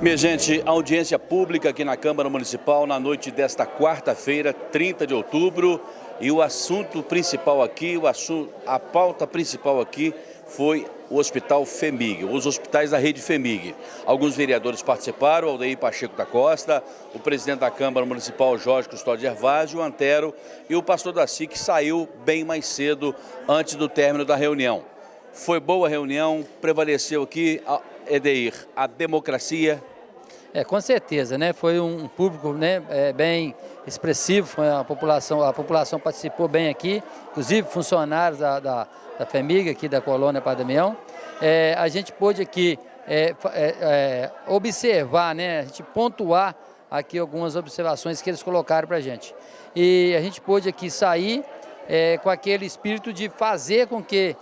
Minha gente, audiência pública aqui na Câmara Municipal na noite desta quarta-feira, 30 de outubro. E o assunto principal aqui, a pauta principal aqui foi o Hospital FHEMIG, os hospitais da rede FHEMIG. Alguns vereadores participaram, Aldeir Pacheco da Costa, o presidente da Câmara Municipal, Jorge Custódio Gervásio, o Antero e o pastor Daci, que saiu bem mais cedo, antes do término da reunião. Foi boa a reunião, prevaleceu aqui, Edeir, a democracia. Com certeza, né? Foi um público, né, bem expressivo, foi a população participou bem aqui, inclusive funcionários da FHEMIG aqui da Colônia Padre Damião. A gente pôde aqui observar, né, a gente pontuar aqui algumas observações que eles colocaram para a gente. E a gente pôde aqui sair com aquele espírito de fazer com que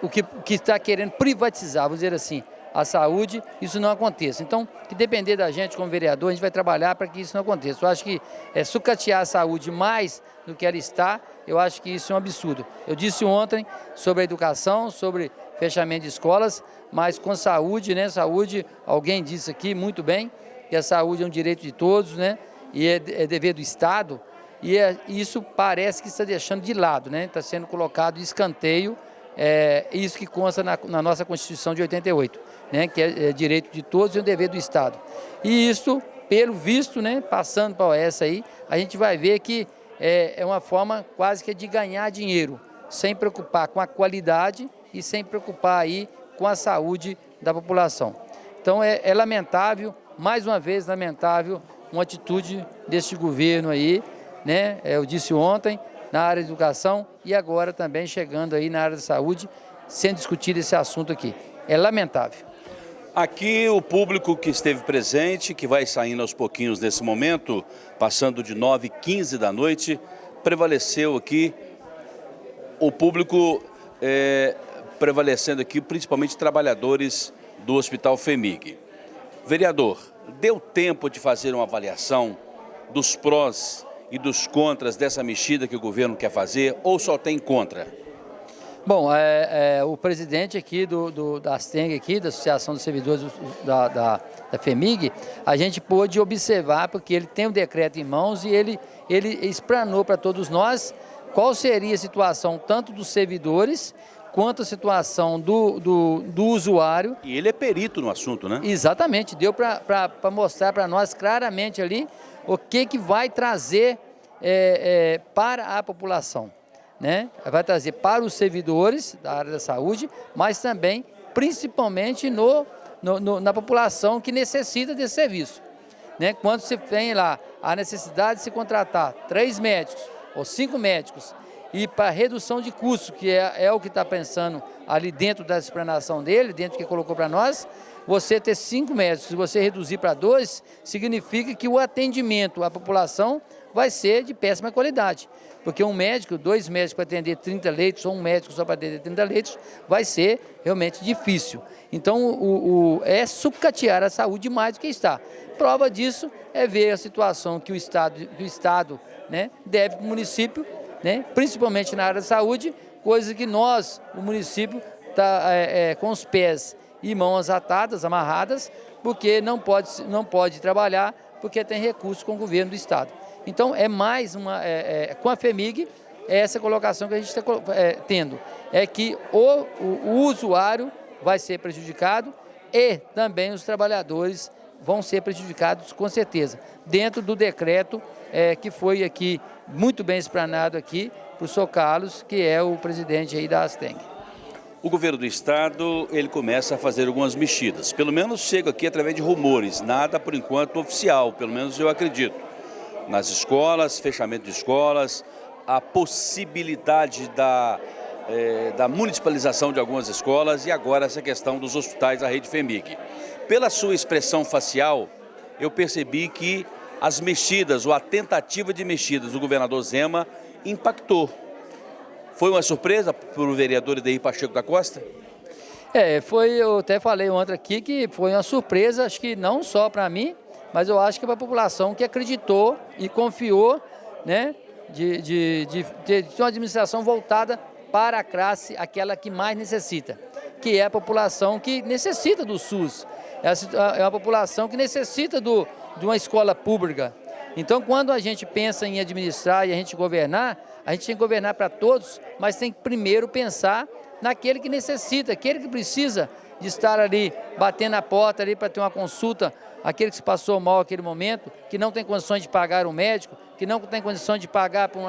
o que está querendo privatizar, vamos dizer assim, a saúde, isso não aconteça. Então, que depender da gente como vereador, a gente vai trabalhar para que isso não aconteça. Eu acho que sucatear a saúde mais do que ela está, eu acho que isso é um absurdo. Eu disse ontem sobre a educação, sobre fechamento de escolas, mas com saúde, né? Saúde, alguém disse aqui muito bem, que a saúde é um direito de todos, né? E é dever do Estado, e isso parece que está deixando de lado, né? Está sendo colocado de escanteio, isso que consta na nossa Constituição de 88, né, que é direito de todos e um dever do Estado. E isso, pelo visto, né, passando para essa aí, a gente vai ver que é uma forma quase que de ganhar dinheiro, sem preocupar com a qualidade e sem preocupar aí com a saúde da população. Então é lamentável, mais uma vez lamentável, uma atitude deste governo aí, né, eu disse ontem, na área de educação e agora também chegando aí na área da saúde, sendo discutido esse assunto aqui. É lamentável. Aqui o público que esteve presente, que vai saindo aos pouquinhos nesse momento, passando de 9h15 da noite, prevaleceu aqui, o público prevalecendo aqui, principalmente trabalhadores do Hospital FHEMIG. Vereador, deu tempo de fazer uma avaliação dos prós e dos contras dessa mexida que o governo quer fazer, ou só tem contra? Bom, o presidente aqui da ASTENG, aqui, da Associação dos Servidores da FHEMIG, a gente pôde observar, porque ele tem o decreto em mãos e ele explanou para todos nós qual seria a situação tanto dos servidores quanto a situação do usuário. E ele é perito no assunto, né? Exatamente, deu para mostrar para nós claramente ali o que vai trazer para a população, né? Vai trazer para os servidores da área da saúde, mas também, principalmente, na população que necessita desse serviço, né? Quando se tem lá a necessidade de se contratar 3 médicos ou 5 médicos e para redução de custo, que é o que está pensando ali dentro da explanação dele, dentro do que colocou para nós, você ter 5 médicos, se você reduzir para 2, significa que o atendimento à população vai ser de péssima qualidade. Porque um médico, 2 médicos para atender 30 leitos, ou um médico só para atender 30 leitos, vai ser realmente difícil. Então, é sucatear a saúde mais do que está. Prova disso é ver a situação que o Estado né, deve para o município, né, principalmente na área da saúde, coisa que nós, o município, está com os pés e mãos atadas, amarradas, porque não pode trabalhar, porque tem recurso com o governo do Estado. Então, mais com a FHEMIG, essa colocação que a gente está tendo, é que o usuário vai ser prejudicado e também os trabalhadores vão ser prejudicados, com certeza, dentro do decreto que foi aqui, muito bem explanado aqui, para o Sr. Carlos, que é o presidente aí da ASTENG. O governo do estado, ele começa a fazer algumas mexidas, pelo menos chega aqui através de rumores, nada por enquanto oficial, pelo menos eu acredito. Nas escolas, fechamento de escolas, a possibilidade da municipalização de algumas escolas e agora essa questão dos hospitais da rede FHEMIG. Pela sua expressão facial, eu percebi que as mexidas ou a tentativa de mexidas do governador Zema impactou. Foi uma surpresa para o vereador Aldeir Pacheco da Costa? Eu até falei ontem aqui que foi uma surpresa, acho que não só para mim, mas eu acho que para a população que acreditou e confiou, né, de ter uma administração voltada para a classe, aquela que mais necessita, que é a população que necessita do SUS. é uma população que necessita de uma escola pública. Então, quando a gente pensa em administrar e a gente tem que governar para todos, mas tem que primeiro pensar naquele que necessita, aquele que precisa de estar ali, batendo na porta ali para ter uma consulta, aquele que se passou mal naquele momento, que não tem condições de pagar um médico, que não tem condições de pagar por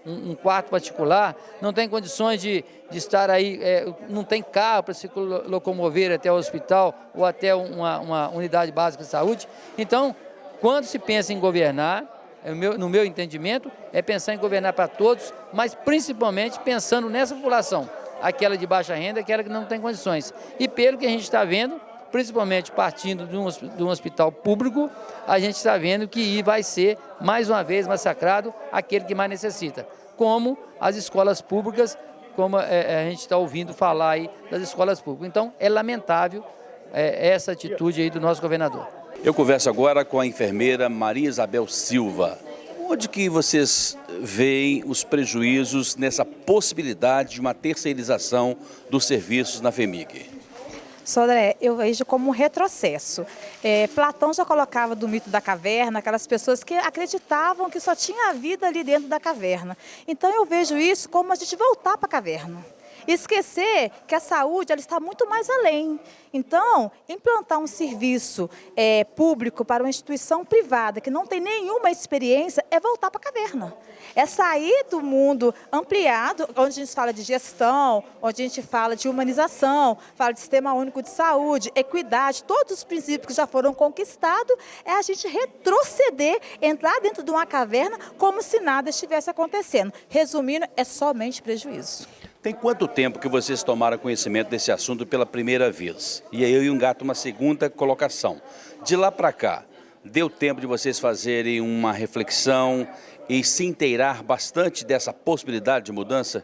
um quarto particular, não tem condições de estar aí, não tem carro para se locomover até o hospital ou até uma unidade básica de saúde. Então, quando se pensa em governar, no meu entendimento, é pensar em governar para todos, mas principalmente pensando nessa população, aquela de baixa renda, aquela que não tem condições. E pelo que a gente está vendo, principalmente partindo de um hospital público, a gente está vendo que vai ser, mais uma vez, massacrado aquele que mais necessita, como as escolas públicas, como a gente está ouvindo falar aí das escolas públicas. Então, é lamentável essa atitude aí do nosso governador. Eu converso agora com a enfermeira Maria Isabel Silva. Onde que vocês veem os prejuízos nessa possibilidade de uma terceirização dos serviços na FHEMIG? Sodré, eu vejo como um retrocesso. Platão já colocava do mito da caverna, aquelas pessoas que acreditavam que só tinha vida ali dentro da caverna. Então eu vejo isso como a gente voltar para a caverna. Esquecer que a saúde ela está muito mais além. Então, implantar um serviço público para uma instituição privada que não tem nenhuma experiência é voltar para a caverna. É sair do mundo ampliado, onde a gente fala de gestão, onde a gente fala de humanização, fala de sistema único de saúde, equidade, todos os princípios que já foram conquistados, é a gente retroceder, entrar dentro de uma caverna como se nada estivesse acontecendo. Resumindo, é somente prejuízo. Tem quanto tempo que vocês tomaram conhecimento desse assunto pela primeira vez? E aí eu engato uma segunda colocação. De lá para cá, deu tempo de vocês fazerem uma reflexão e se inteirar bastante dessa possibilidade de mudança?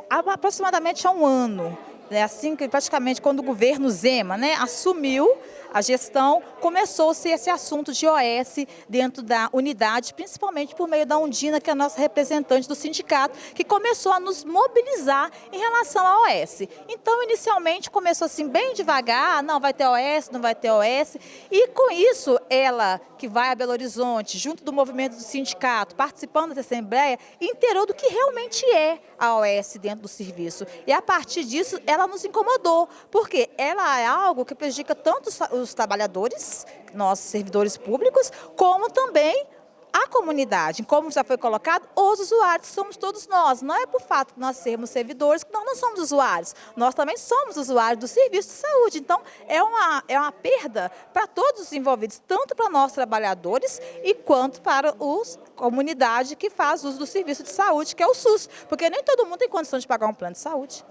Aproximadamente há um ano. Assim que praticamente quando o governo Zema assumiu a gestão, começou-se esse assunto de OS dentro da unidade, principalmente por meio da Undina, que é a nossa representante do sindicato, que começou a nos mobilizar em relação à OS. Então, inicialmente, começou assim bem devagar, não vai ter OS, não vai ter OS, e com isso, ela que vai a Belo Horizonte, junto do movimento do sindicato, participando da Assembleia, inteirou do que realmente é a OS dentro do serviço. E a partir disso, ela nos incomodou, porque ela é algo que prejudica tanto os trabalhadores, nossos servidores públicos, como também a comunidade. Como já foi colocado, os usuários somos todos nós. Não é por fato de nós sermos servidores que nós não somos usuários. Nós também somos usuários do serviço de saúde. Então, é uma perda para todos os envolvidos, tanto para nós trabalhadores e quanto para a comunidade que faz uso do serviço de saúde, que é o SUS. Porque nem todo mundo tem condição de pagar um plano de saúde.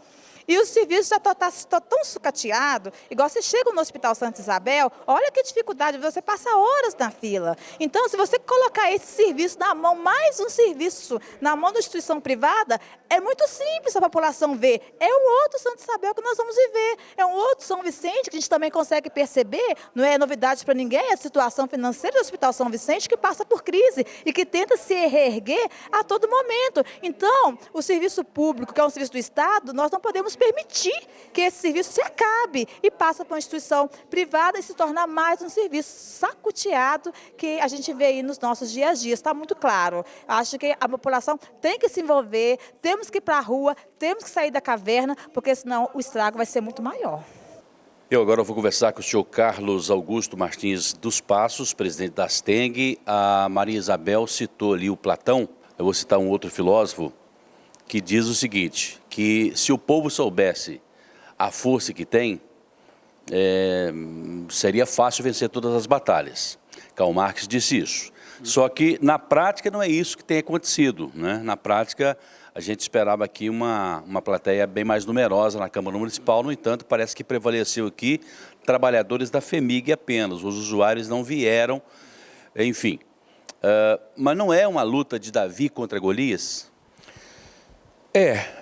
E o serviço já está tão sucateado, igual você chega no Hospital Santa Isabel, olha que dificuldade, você passa horas na fila. Então, se você colocar esse serviço na mão, mais um serviço na mão da instituição privada, é muito simples a população ver. É um outro Santa Isabel que nós vamos viver, é um outro São Vicente que a gente também consegue perceber, não é novidade para ninguém, a situação financeira do Hospital São Vicente que passa por crise e que tenta se reerguer a todo momento. Então, o serviço público, que é um serviço do Estado, nós não podemos permitir que esse serviço se acabe e passe para uma instituição privada e se tornar mais um serviço sacuteado que a gente vê aí nos nossos dias a dias. Está muito claro. Acho que a população tem que se envolver, temos que ir para a rua, temos que sair da caverna, porque senão o estrago vai ser muito maior. Eu agora vou conversar com o senhor Carlos Augusto Martins dos Passos, presidente da ASTENG. A Maria Isabel citou ali o Platão. Eu vou citar um outro filósofo que diz o seguinte, que se o povo soubesse a força que tem, seria fácil vencer todas as batalhas. Karl Marx disse isso. Só que na prática não é isso que tem acontecido, né? Na prática a gente esperava aqui uma plateia bem mais numerosa na Câmara Municipal, no entanto parece que prevaleceu aqui trabalhadores da FHEMIG apenas, os usuários não vieram, enfim. Mas não é uma luta de Davi contra Golias?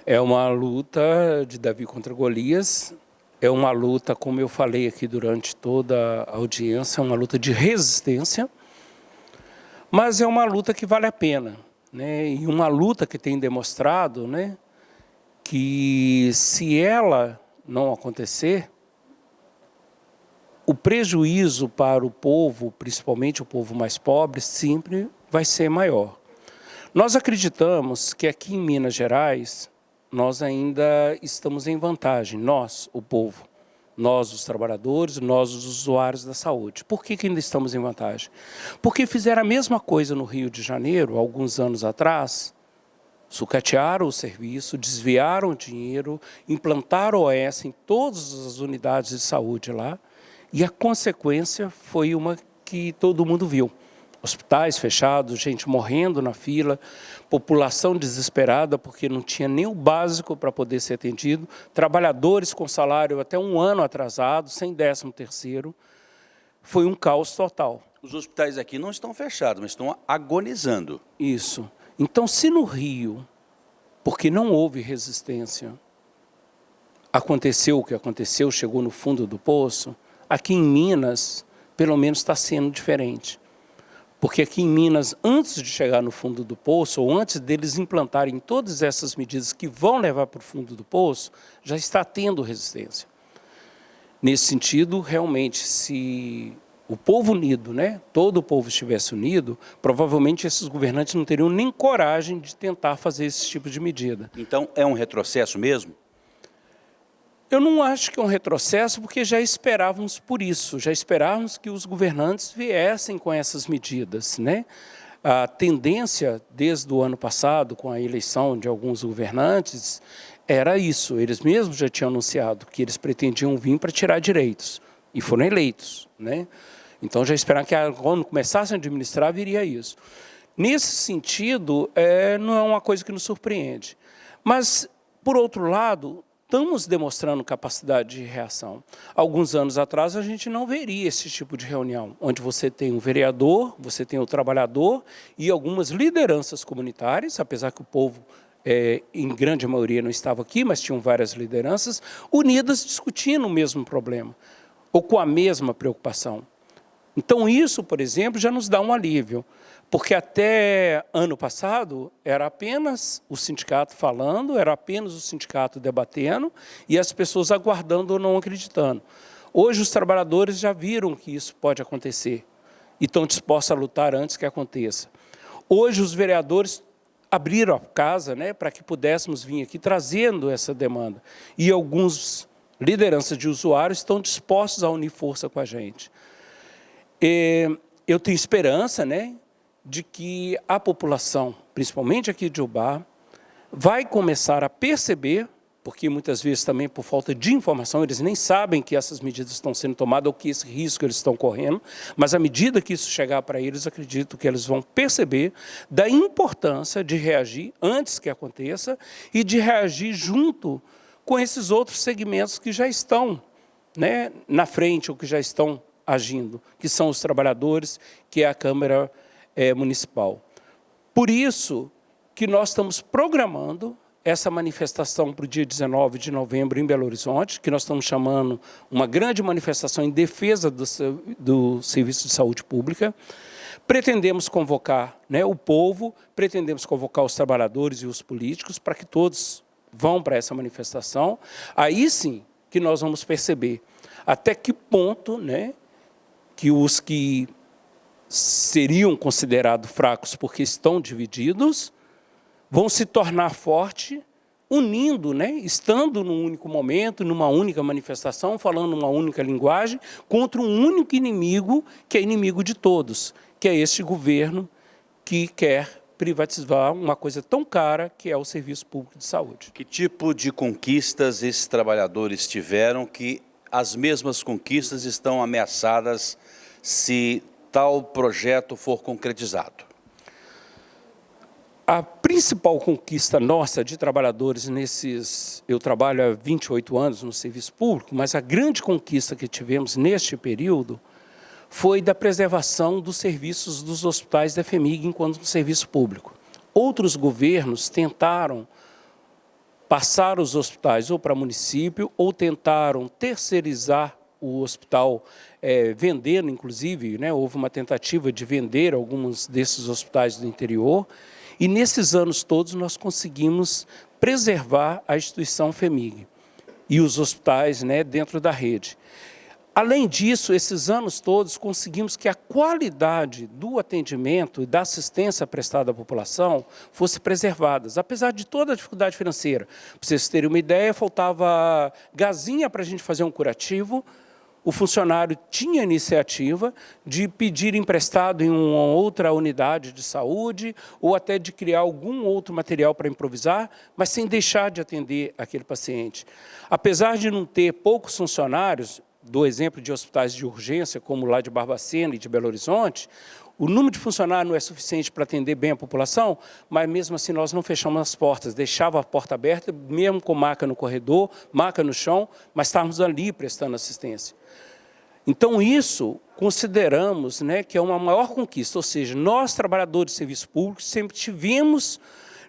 É uma luta de Davi contra Golias, é uma luta, como eu falei aqui durante toda a audiência, é uma luta de resistência, mas é uma luta que vale a pena, né? E uma luta que tem demonstrado, né, que se ela não acontecer, o prejuízo para o povo, principalmente o povo mais pobre, sempre vai ser maior. Nós acreditamos que aqui em Minas Gerais, nós ainda estamos em vantagem, nós, o povo, nós, os trabalhadores, nós, os usuários da saúde. Por que ainda estamos em vantagem? Porque fizeram a mesma coisa no Rio de Janeiro, alguns anos atrás, sucatearam o serviço, desviaram o dinheiro, implantaram OS em todas as unidades de saúde lá, e a consequência foi uma que todo mundo viu. Hospitais fechados, gente morrendo na fila, população desesperada porque não tinha nem o básico para poder ser atendido, trabalhadores com salário até 1 ano atrasado, sem 13º. Foi um caos total. Os hospitais aqui não estão fechados, mas estão agonizando. Isso. Então, se no Rio, porque não houve resistência, aconteceu o que aconteceu, chegou no fundo do poço, aqui em Minas, pelo menos está sendo diferente. Porque aqui em Minas, antes de chegar no fundo do poço, ou antes deles implantarem todas essas medidas que vão levar para o fundo do poço, já está tendo resistência. Nesse sentido, realmente, se o povo unido, né, todo o povo estivesse unido, provavelmente esses governantes não teriam nem coragem de tentar fazer esse tipo de medida. Então, é um retrocesso mesmo? Eu não acho que é um retrocesso, porque já esperávamos por isso, já esperávamos que os governantes viessem com essas medidas, né? A tendência, desde o ano passado, com a eleição de alguns governantes, era isso. Eles mesmos já tinham anunciado que eles pretendiam vir para tirar direitos, e foram eleitos, né? Então, já esperavam que quando começassem a administrar, viria isso. Nesse sentido, não é uma coisa que nos surpreende. Mas, por outro lado, estamos demonstrando capacidade de reação. Alguns anos atrás, a gente não veria esse tipo de reunião, onde você tem um vereador, você tem o trabalhador e algumas lideranças comunitárias, apesar que o povo, em grande maioria, não estava aqui, mas tinham várias lideranças, unidas discutindo o mesmo problema, ou com a mesma preocupação. Então, isso, por exemplo, já nos dá um alívio, porque até ano passado era apenas o sindicato falando, era apenas o sindicato debatendo e as pessoas aguardando ou não acreditando. Hoje os trabalhadores já viram que isso pode acontecer e estão dispostos a lutar antes que aconteça. Hoje os vereadores abriram a casa, né, para que pudéssemos vir aqui trazendo essa demanda. E alguns lideranças de usuários estão dispostos a unir força com a gente. Eu tenho esperança, né, de que a população, principalmente aqui de Ubá, vai começar a perceber, porque muitas vezes também por falta de informação, eles nem sabem que essas medidas estão sendo tomadas ou que esse risco eles estão correndo, mas à medida que isso chegar para eles, acredito que eles vão perceber da importância de reagir antes que aconteça e de reagir junto com esses outros segmentos que já estão, né, na frente ou que já estão agindo, que são os trabalhadores, que é a Câmara Municipal. Por isso que nós estamos programando essa manifestação para o dia 19 de novembro em Belo Horizonte, que nós estamos chamando uma grande manifestação em defesa do Serviço de Saúde Pública. Pretendemos convocar, né, o povo, pretendemos convocar os trabalhadores e os políticos para que todos vão para essa manifestação. Aí sim que nós vamos perceber até que ponto, né, que os que seriam considerados fracos porque estão divididos, vão se tornar fortes, unindo, né, estando num único momento, numa única manifestação, falando uma única linguagem, contra um único inimigo, que é inimigo de todos, que é este governo que quer privatizar uma coisa tão cara que é o Serviço Público de Saúde. Que tipo de conquistas esses trabalhadores tiveram que as mesmas conquistas estão ameaçadas se tal projeto for concretizado? A principal conquista nossa de trabalhadores eu trabalho há 28 anos no serviço público, mas a grande conquista que tivemos neste período foi da preservação dos serviços dos hospitais da FHEMIG enquanto serviço público. Outros governos tentaram passar os hospitais ou para município ou tentaram terceirizar o hospital, vendendo, inclusive, né, houve uma tentativa de vender alguns desses hospitais do interior, e nesses anos todos nós conseguimos preservar a instituição FHEMIG e os hospitais, né, dentro da rede. Além disso, esses anos todos, conseguimos que a qualidade do atendimento e da assistência prestada à população fosse preservada, apesar de toda a dificuldade financeira. Para vocês terem uma ideia, faltava gazinha para a gente fazer um curativo. O funcionário tinha a iniciativa de pedir emprestado em uma outra unidade de saúde ou até de criar algum outro material para improvisar, mas sem deixar de atender aquele paciente. Apesar de não ter poucos funcionários, do exemplo de hospitais de urgência, como lá de Barbacena e de Belo Horizonte, o número de funcionários não é suficiente para atender bem a população, mas mesmo assim nós não fechamos as portas, deixava a porta aberta, mesmo com maca no corredor, maca no chão, mas estávamos ali prestando assistência. Então isso consideramos, né, que é uma maior conquista, ou seja, nós trabalhadores de serviço público sempre tivemos,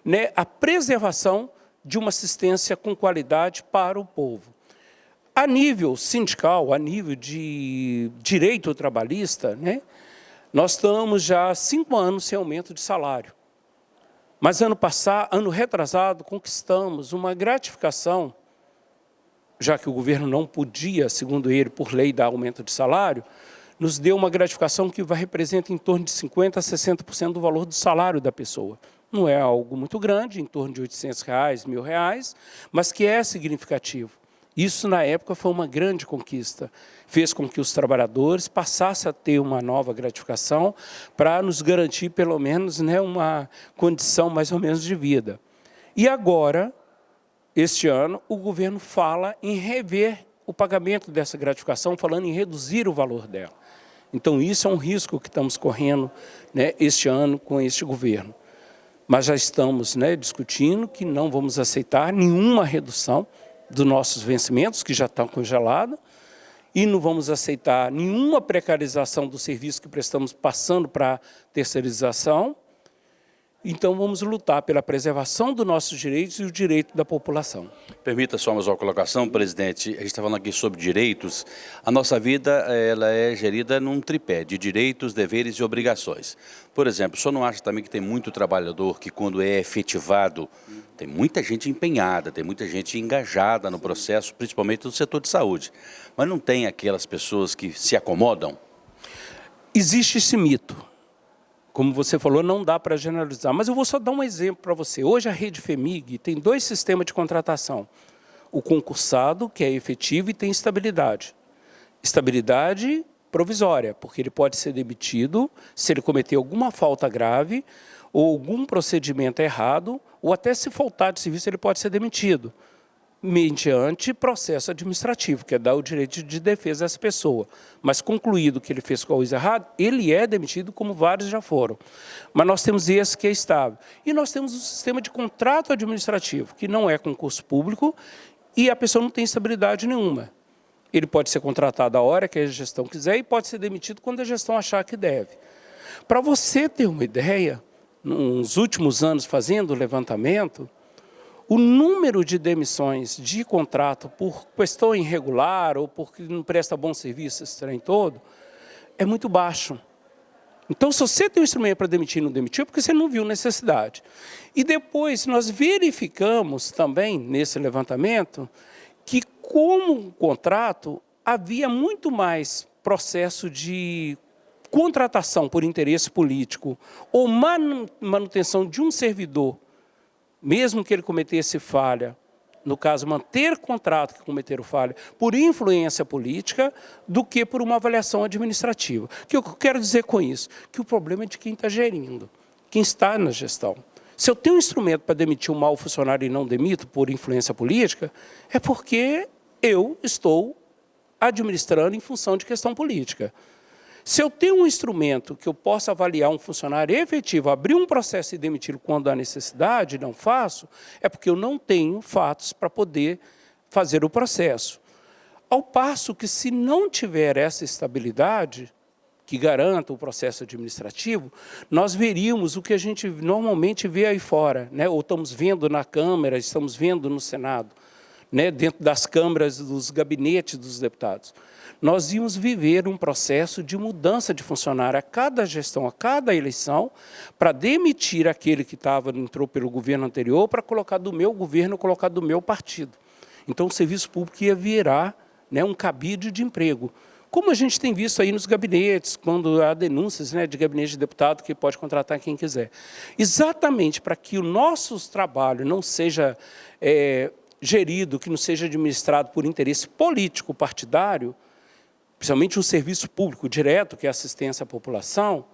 né, a preservação de uma assistência com qualidade para o povo. A nível sindical, a nível de direito trabalhista, né, nós estamos já há 5 anos sem aumento de salário. Mas ano retrasado, conquistamos uma gratificação, já que o governo não podia, segundo ele, por lei, dar aumento de salário, nos deu uma gratificação que representa em torno de 50% a 60% do valor do salário da pessoa. Não é algo muito grande, em torno de R$800, R$1.000, mas que é significativo. Isso, na época, foi uma grande conquista. Fez com que os trabalhadores passassem a ter uma nova gratificação para nos garantir, pelo menos, né, uma condição mais ou menos de vida. E agora, este ano, o governo fala em rever o pagamento dessa gratificação, falando em reduzir o valor dela. Então, isso é um risco que estamos correndo, né, este ano com este governo. Mas já estamos, né, discutindo que não vamos aceitar nenhuma redução dos nossos vencimentos, que já estão congelados, e não vamos aceitar nenhuma precarização do serviço que prestamos passando para terceirização. Então, vamos lutar pela preservação dos nossos direitos e o direito da população. Permita só mais uma colocação, presidente. A gente está falando aqui sobre direitos. A nossa vida ela é gerida num tripé de direitos, deveres e obrigações. Por exemplo, o senhor não acha também que tem muito trabalhador que, quando é efetivado, tem muita gente empenhada, tem muita gente engajada no processo, principalmente no setor de saúde, mas não tem aquelas pessoas que se acomodam? Existe esse mito. Como você falou, não dá para generalizar, mas eu vou só dar um exemplo para você. Hoje a rede FEMIG tem 2 sistemas de contratação. O concursado, que é efetivo e tem estabilidade. Estabilidade provisória, porque ele pode ser demitido se ele cometer alguma falta grave ou algum procedimento errado, ou até se faltar de serviço ele pode ser demitido, mediante processo administrativo, que é dar o direito de defesa dessa pessoa. Mas concluído que ele fez coisa errada, ele é demitido, como vários já foram. Mas nós temos esse que é estável. E nós temos um sistema de contrato administrativo, que não é concurso público, e a pessoa não tem estabilidade nenhuma. Ele pode ser contratado a hora que a gestão quiser e pode ser demitido quando a gestão achar que deve. Para você ter uma ideia, nos últimos anos fazendo o levantamento, o número de demissões de contrato por questão irregular ou porque não presta bom serviço, esse trem todo, é muito baixo. Então, se você tem um instrumento para demitir e não demitiu, é porque você não viu necessidade. E depois, nós verificamos também, nesse levantamento, que como um contrato, havia muito mais processo de contratação por interesse político ou manutenção de um servidor, mesmo que ele cometesse falha, no caso, manter contrato que cometeram falha, por influência política, do que por uma avaliação administrativa. O que eu quero dizer com isso? Que o problema é de quem está gerindo, quem está na gestão. Se eu tenho um instrumento para demitir um mau funcionário e não demito por influência política, é porque eu estou administrando em função de questão política. Se eu tenho um instrumento que eu possa avaliar um funcionário efetivo, abrir um processo e demiti-lo quando há necessidade, e não faço, é porque eu não tenho fatos para poder fazer o processo. Ao passo que, se não tiver essa estabilidade que garanta o processo administrativo, nós veríamos o que a gente normalmente vê aí fora, né? Ou estamos vendo na Câmara, estamos vendo no Senado, né? Dentro das câmaras, dos gabinetes dos deputados. Nós íamos viver um processo de mudança de funcionário a cada gestão, a cada eleição, para demitir aquele que entrou pelo governo anterior, para colocar do meu governo, colocar do meu partido. Então, o serviço público ia virar, né, um cabide de emprego, como a gente tem visto aí nos gabinetes, quando há denúncias, né, de gabinete de deputado que pode contratar quem quiser. Exatamente para que o nosso trabalho não seja gerido, que não seja administrado por interesse político partidário, principalmente o serviço público direto, que é a assistência à população,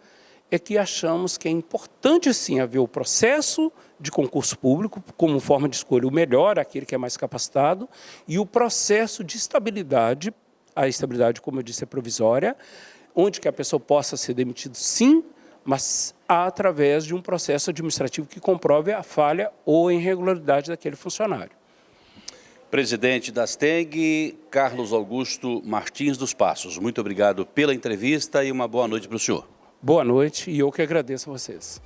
é que achamos que é importante, sim, haver o processo de concurso público, como forma de escolha o melhor, aquele que é mais capacitado, e o processo de estabilidade, a estabilidade, como eu disse, é provisória, onde que a pessoa possa ser demitida, sim, mas através de um processo administrativo que comprove a falha ou a irregularidade daquele funcionário. Presidente da ASTENG, Carlos Augusto Martins dos Passos, muito obrigado pela entrevista e uma boa noite para o senhor. Boa noite e eu que agradeço a vocês.